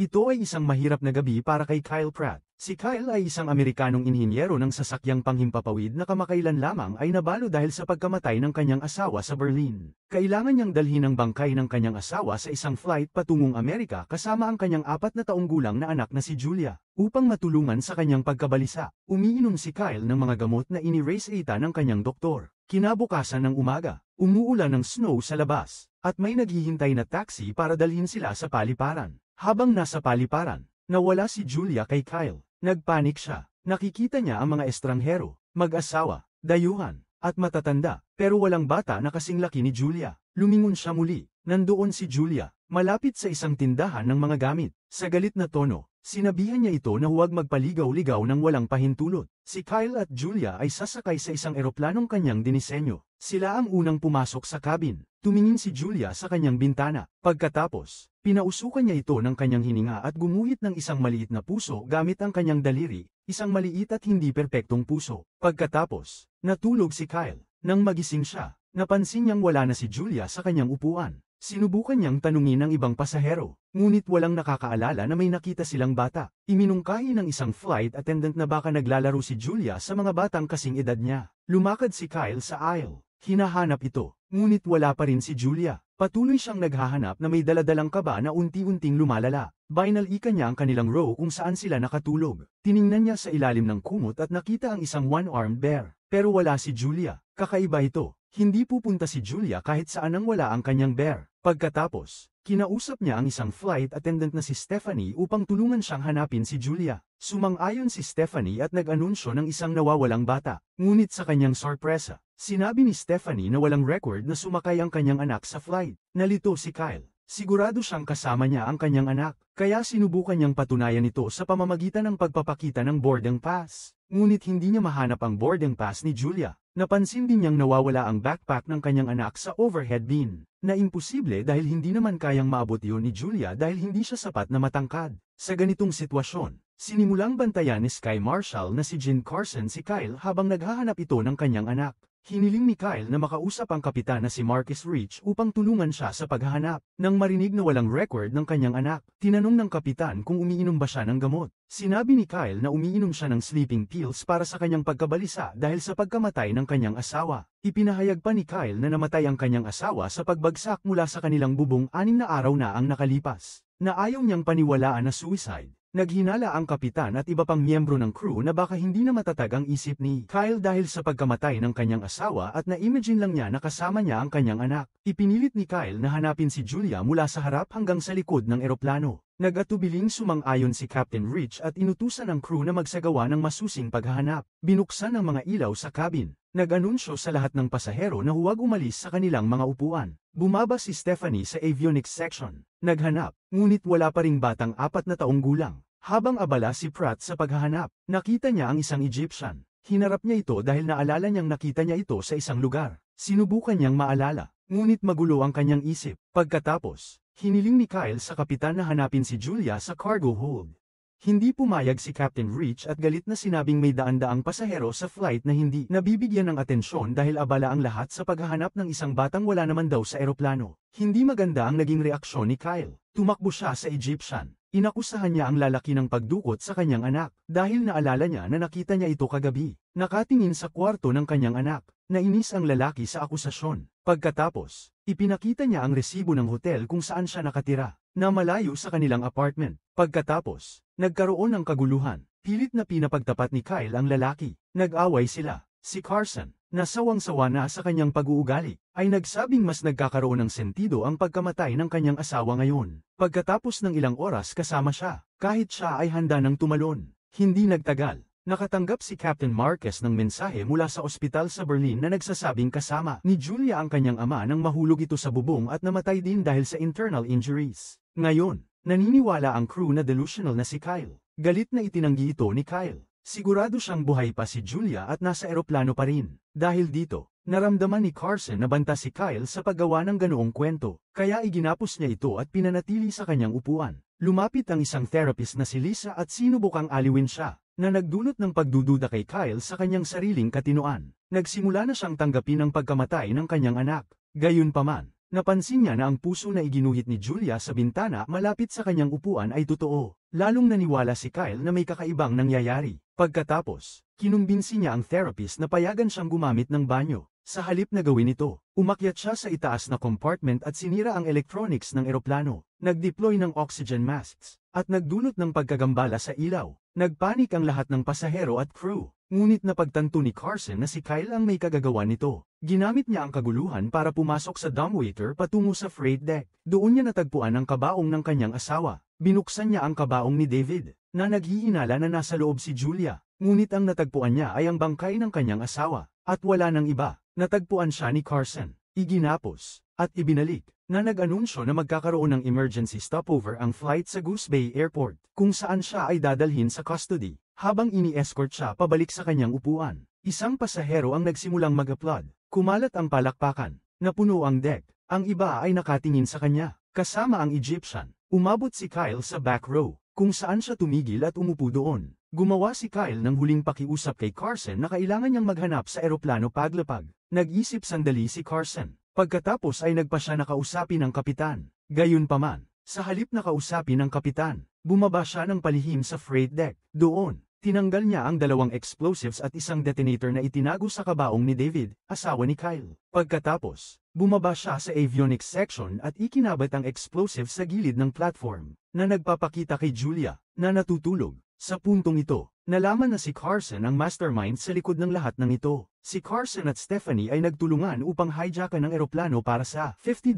Ito ay isang mahirap na gabi para kay Kyle Pratt. Si Kyle ay isang Amerikanong inhinyero ng sasakyang panghimpapawid na kamakailan lamang ay nabalo dahil sa pagkamatay ng kanyang asawa sa Berlin. Kailangan niyang dalhin ang bangkay ng kanyang asawa sa isang flight patungong Amerika kasama ang kanyang 4 na taong gulang na anak na si Julia. Upang matulungan sa kanyang pagkabalisa, umiinom si Kyle ng mga gamot na ini-receta ng kanyang doktor. Kinabukasan ng umaga, umuulan ng snow sa labas, at may naghihintay na taxi para dalhin sila sa paliparan. Habang nasa paliparan, nawala si Julia kay Kyle. Nagpanik siya. Nakikita niya ang mga estranghero, mag-asawa, dayuhan, at matatanda, pero walang bata na kasing laki ni Julia. Lumingon siya muli. Nandoon si Julia, malapit sa isang tindahan ng mga gamit. Sa galit na tono, sinabihan niya ito na huwag magpaligaw-ligaw ng walang pahintulot. Si Kyle at Julia ay sasakay sa isang eroplanong kanyang dinisenyo. Sila ang unang pumasok sa cabin. Tumingin si Julia sa kanyang bintana. Pagkatapos, pinausukan niya ito ng kanyang hininga at gumuhit ng isang maliit na puso gamit ang kanyang daliri, isang maliit at hindi perpektong puso. Pagkatapos, natulog si Kyle. Nang magising siya, napansin niyang wala na si Julia sa kanyang upuan. Sinubukan niyang tanungin ang ibang pasahero, ngunit walang nakakaalala na may nakita silang bata. Iminungkahi ng isang flight attendant na baka naglalaro si Julia sa mga batang kasing edad niya. Lumakad si Kyle sa aisle. Hinahanap ito, ngunit wala pa rin si Julia. Patuloy siyang naghahanap na may daladalang kaba na unti-unting lumalala. Binalikan niya ang kanilang row kung saan sila nakatulog. Tiningnan niya sa ilalim ng kumot at nakita ang isang one-armed bear. Pero wala si Julia. Kakaiba ito. Hindi pupunta si Julia kahit saan nang wala ang kanyang bear. Pagkatapos, kinausap niya ang isang flight attendant na si Stephanie upang tulungan siyang hanapin si Julia. Sumang-ayon si Stephanie at nag-anunsyo ng isang nawawalang bata. Ngunit sa kanyang sorpresa, sinabi ni Stephanie na walang record na sumakay ang kanyang anak sa flight. Nalito si Kyle. Sigurado siyang kasama niya ang kanyang anak, kaya sinubukan niyang patunayan ito sa pamamagitan ng pagpapakita ng boarding pass. Ngunit hindi niya mahanap ang boarding pass ni Julia. Napansin din niyang nawawala ang backpack ng kanyang anak sa overhead bin, na imposible dahil hindi naman kayang maabot iyon ni Julia dahil hindi siya sapat na matangkad. Sa ganitong sitwasyon, sinimulang bantayan ni Sky Marshal na si Jen Carson si Kyle habang naghahanap ito ng kanyang anak. Hiniling ni Kyle na makausap ang kapitan na si Marcus Rich upang tulungan siya sa paghahanap. Nang marinig na walang record ng kanyang anak, tinanong ng kapitan kung umiinom ba siya ng gamot. Sinabi ni Kyle na umiinom siya ng sleeping pills para sa kanyang pagkabalisa dahil sa pagkamatay ng kanyang asawa. Ipinahayag pa ni Kyle na namatay ang kanyang asawa sa pagbagsak mula sa kanilang bubong 6 na araw na ang nakalipas, na ayaw niyang paniwalaan na suicide. Naghinala ang kapitan at iba pang miyembro ng crew na baka hindi na matatag ang isip ni Kyle dahil sa pagkamatay ng kanyang asawa at na-imagine lang niya na kasama niya ang kanyang anak. Ipinilit ni Kyle na hanapin si Julia mula sa harap hanggang sa likod ng eroplano. Nag-atubiling sumang-ayon si Captain Rich at inutusan ang crew na magsagawa ng masusing paghahanap. Binuksan ang mga ilaw sa cabin. Nag-anunsyo sa lahat ng pasahero na huwag umalis sa kanilang mga upuan. Bumaba si Stephanie sa avionics section. Naghanap, ngunit wala pa ring batang 4 na taong gulang. Habang abala si Pratt sa paghahanap, nakita niya ang isang Egyptian. Hinarap niya ito dahil naalala niyang nakita niya ito sa isang lugar. Sinubukan niyang maalala, ngunit magulo ang kanyang isip. Pagkatapos, hiniling ni Kyle sa kapitan na hanapin si Julia sa cargo hold. Hindi pumayag si Captain Rich at galit na sinabing may daan-daang pasahero sa flight na hindi nabibigyan ng atensyon dahil abala ang lahat sa paghahanap ng isang batang wala naman daw sa eroplano. Hindi maganda ang naging reaksyon ni Kyle. Tumakbo siya sa Egyptian. Inakusahan niya ang lalaki ng pagdukot sa kanyang anak dahil naalala niya na nakita niya ito kagabi. Nakatingin sa kwarto ng kanyang anak. Nainis ang lalaki sa akusasyon. Pagkatapos, ipinakita niya ang resibo ng hotel kung saan siya nakatira, na malayo sa kanilang apartment. Pagkatapos, nagkaroon ng kaguluhan. Pilit na pinapagtapat ni Kyle ang lalaki. Nag-away sila. Si Carson, na sawang-sawa na sa kanyang pag-uugali, ay nagsabing mas nagkakaroon ng sentido ang pagkamatay ng kanyang asawa ngayon. Pagkatapos ng ilang oras kasama siya, kahit siya ay handa ng tumalon. Hindi nagtagal. Nakatanggap si Captain Marquez ng mensahe mula sa ospital sa Berlin na nagsasabing kasama ni Julia ang kanyang ama nang mahulog ito sa bubong at namatay din dahil sa internal injuries. Ngayon, naniniwala ang crew na delusional na si Kyle. Galit na itinanggi ito ni Kyle. Sigurado siyang buhay pa si Julia at nasa eroplano pa rin. Dahil dito, naramdaman ni Carson na banta si Kyle sa paggawa ng ganoong kwento, kaya iginapos niya ito at pinanatili sa kanyang upuan. Lumapit ang isang therapist na si Lisa at sinubukang aliwin siya, na nagdulot ng pagdududa kay Kyle sa kanyang sariling katinoan. Nagsimula na siyang tanggapin ang pagkamatay ng kanyang anak. Gayunpaman, Napansin niya na ang puso na iginuhit ni Julia sa bintana malapit sa kanyang upuan ay totoo. Lalong naniwala si Kyle na may kakaibang nangyayari. Pagkatapos, kinumbinsi niya ang therapist na payagan siyang gumamit ng banyo. Sa halip na gawin ito, umakyat siya sa itaas na compartment at sinira ang electronics ng eroplano. Nag-deploy ng oxygen masks, at nagdulot ng pagkagambala sa ilaw. Nagpanik ang lahat ng pasahero at crew. Ngunit napagtanto ni Carson na si Kyle ang may kagagawa nito. Ginamit niya ang kaguluhan para pumasok sa dumbwaiter patungo sa freight deck. Doon niya natagpuan ang kabaong ng kanyang asawa. Binuksan niya ang kabaong ni David, na naghihinala na nasa loob si Julia. Ngunit ang natagpuan niya ay ang bangkay ng kanyang asawa, at wala nang iba. Natagpuan siya ni Carson, iginapos, at ibinalik, na nag-anunsyo na magkakaroon ng emergency stopover ang flight sa Goose Bay Airport, kung saan siya ay dadalhin sa custody, habang ini-escort siya pabalik sa kanyang upuan. Isang pasahero ang nagsimulang mag-applaud. Kumalat ang palakpakan, napuno ang deck, ang iba ay nakatingin sa kanya, kasama ang Egyptian. Umabot si Kyle sa back row, kung saan siya tumigil at umupo doon. Gumawa si Kyle ng huling pakiusap kay Carson na kailangan niyang maghanap sa eroplano paglapag. Nag-isip sandali si Carson. Pagkatapos ay nagpa siya na kausapin ang kapitan. Gayunpaman, sa halip na kausapin ang kapitan, bumaba siya ng palihim sa freight deck. Doon, tinanggal niya ang 2 explosives at isang detonator na itinago sa kabaong ni David, asawa ni Kyle. Pagkatapos, bumaba siya sa avionics section at ikinabat ang explosives sa gilid ng platform, na nagpapakita kay Julia, na natutulog. Sa puntong ito, nalaman na si Carson ang mastermind sa likod ng lahat ng ito. Si Carson at Stephanie ay nagtulungan upang hijackan ng eroplano para sa $50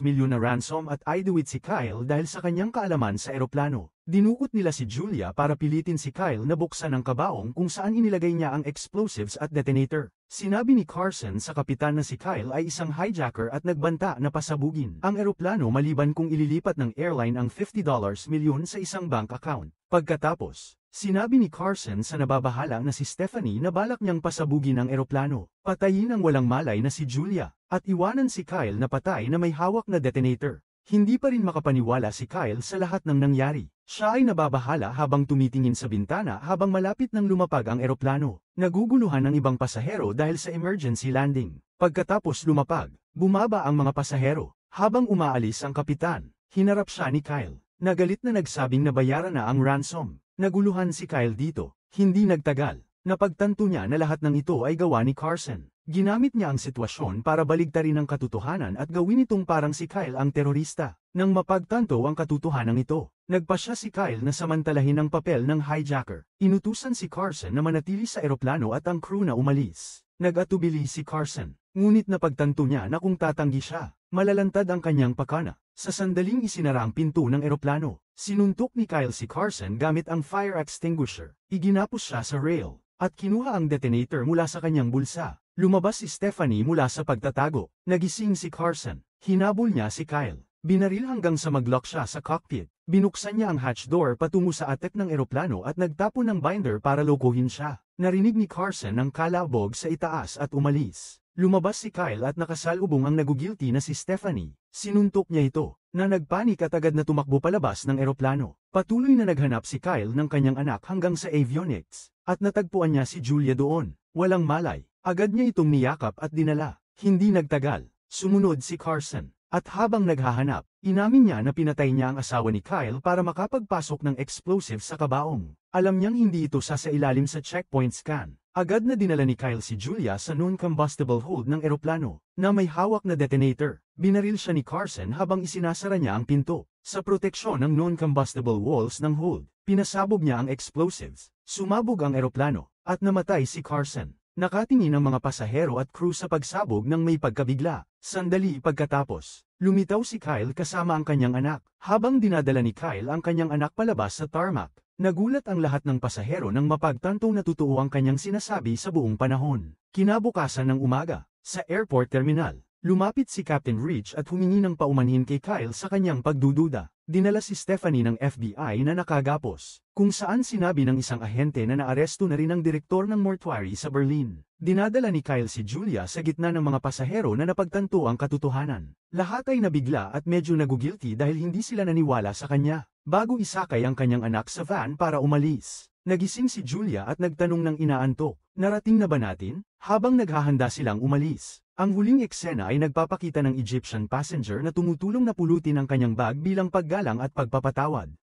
milyon na ransom at iduwit si Kyle dahil sa kanyang kaalaman sa eroplano. Dinukot nila si Julia para pilitin si Kyle na buksan ang kabaong kung saan inilagay niya ang explosives at detonator. Sinabi ni Carson sa kapitan na si Kyle ay isang hijacker at nagbanta na pasabugin ang eroplano maliban kung ililipat ng airline ang $50 milyon sa isang bank account. Pagkatapos, sinabi ni Carson sa nababahala na si Stephanie na balak niyang pasabugin ang eroplano, patayin ang walang malay na si Julia, at iwanan si Kyle na patay na may hawak na detonator. Hindi pa rin makapaniwala si Kyle sa lahat ng nangyari. Siya ay nababahala habang tumitingin sa bintana habang malapit nang lumapag ang eroplano. Naguguluhan ang ibang pasahero dahil sa emergency landing. Pagkatapos lumapag, bumaba ang mga pasahero. Habang umaalis ang kapitan, hinarap siya ni Kyle. Nagalit na nagsabing nabayaran na ang ransom. Naguluhan si Kyle dito. Hindi nagtagal. Napagtanto niya na lahat ng ito ay gawa ni Carson. Ginamit niya ang sitwasyon para baligtarin ang katotohanan at gawin itong parang si Kyle ang terorista. Nang mapagtanto ang katotohanan ito, nagpa siya si Kyle na samantalahin ang papel ng hijacker. Inutusan si Carson na manatili sa eroplano at ang crew na umalis. Nag-atubili si Carson, ngunit napagtanto niya na kung tatanggi siya, malalantad ang kanyang pakana. Sa sandaling isinara ang pinto ng eroplano, sinuntok ni Kyle si Carson gamit ang fire extinguisher. Iginapos siya sa rail, at kinuha ang detonator mula sa kanyang bulsa. Lumabas si Stephanie mula sa pagtatago. Nagising si Carson. Hinabol niya si Kyle. Binaril hanggang sa mag-lock siya sa cockpit. Binuksan niya ang hatch door patungo sa atep ng eroplano at nagtapon ng binder para lokohin siya. Narinig ni Carson ang kalabog sa itaas at umalis. Lumabas si Kyle at nakasalubong ang nagugilty na si Stephanie. Sinuntok niya ito, na nagpanik at agad na tumakbo palabas ng eroplano. Patuloy na naghanap si Kyle ng kanyang anak hanggang sa avionics. At natagpuan niya si Julia doon. Walang malay. Agad niya itong niyakap at dinala. Hindi nagtagal. Sumunod si Carson. At habang naghahanap, inamin niya na pinatay niya ang asawa ni Kyle para makapagpasok ng explosive sa kabaong. Alam niyang hindi ito sasailalim sa checkpoint scan. Agad na dinala ni Kyle si Julia sa non-combustible hold ng eroplano, na may hawak na detonator. Binaril siya ni Carson habang isinasara niya ang pinto. Sa proteksyon ng non-combustible walls ng hold, pinasabog niya ang explosives. Sumabog ang eroplano, at namatay si Carson. Nakatingin ang mga pasahero at crew sa pagsabog ng may pagkabigla. Sandali pagkatapos, lumitaw si Kyle kasama ang kanyang anak. Habang dinadala ni Kyle ang kanyang anak palabas sa tarmac, nagulat ang lahat ng pasahero nang mapagtantong natutuo ang kanyang sinasabi sa buong panahon. Kinabukasan ng umaga, sa airport terminal, lumapit si Captain Rich at humingi ng paumanhin kay Kyle sa kanyang pagdududa. Dinala si Stephanie ng FBI na nakagapos, kung saan sinabi ng isang ahente na naaresto na rin ang direktor ng mortuary sa Berlin. Dinadala ni Kyle si Julia sa gitna ng mga pasahero na napagtanto ang katotohanan. Lahat ay nabigla at medyo nagugilty dahil hindi sila naniwala sa kanya. Bago isakay ang kanyang anak sa van para umalis, nagising si Julia at nagtanong ng inaantok, "Narating na ba natin?" Habang naghahanda silang umalis, Ang huling eksena ay nagpapakita ng Egyptian passenger na tumutulong na pulutin ang kanyang bag bilang paggalang at pagpapatawad.